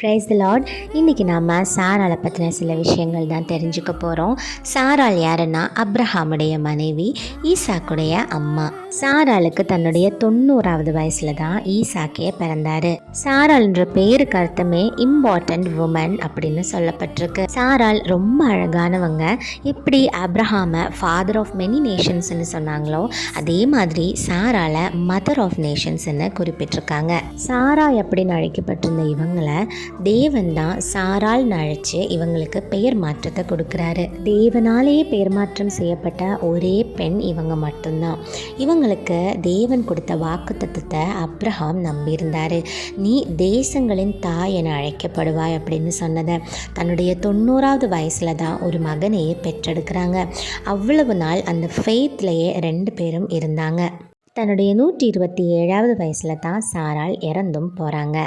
Praise the Lord. இன்றைக்கி நாம் சாராளை பற்றின சில விஷயங்கள் தான் தெரிஞ்சுக்க போகிறோம். சாராள் யாருன்னா அப்ரஹாமுடைய மனைவி, ஈசாக்குடைய அம்மா. சாராளுக்கு தன்னுடைய 90வது வயசில் தான் ஈசாக்கே பிறந்தார். சாராள்ன்ற பேருக்கு அர்த்தமே இம்பார்ட்டண்ட் உமன் அப்படின்னு சொல்லப்பட்டிருக்கு. சாராள் ரொம்ப அழகானவங்க. எப்படி அப்ரஹாமை ஃபாதர் ஆஃப் மெனி நேஷன்ஸ்ன்னு சொன்னாங்களோ அதே மாதிரி சாராளை மதர் ஆஃப் நேஷன்ஸ்ன்னு குறிப்பிட்டிருக்காங்க. சாராய் அப்படின்னு அழைக்கப்பட்டிருந்த இவங்களை தேவன் தான் சாராள்னு அழைச்சு இவங்களுக்கு பெயர் மாற்றத்தை கொடுக்குறாரு. தேவனாலேயே பெயர் மாற்றம் செய்யப்பட்ட ஒரே பெண் இவங்க மட்டும்தான். இவங்களுக்கு தேவன் கொடுத்த வாக்குத்தத்தத்தை அப்ரஹாம் நம்பியிருந்தார். நீ தேசங்களின் தாய் என அழைக்கப்படுவாய் அப்படின்னு சொன்னதை தன்னுடைய 90வது வயசில் தான் ஒரு மகனையே பெற்றெடுக்கிறாங்க. அவ்வளவு நாள் அந்த ஃபெய்த்லேயே 2 பேரும் இருந்தாங்க. தன்னுடைய 127வது வயசில் தான் சாராள் இறந்தும் போகிறாங்க.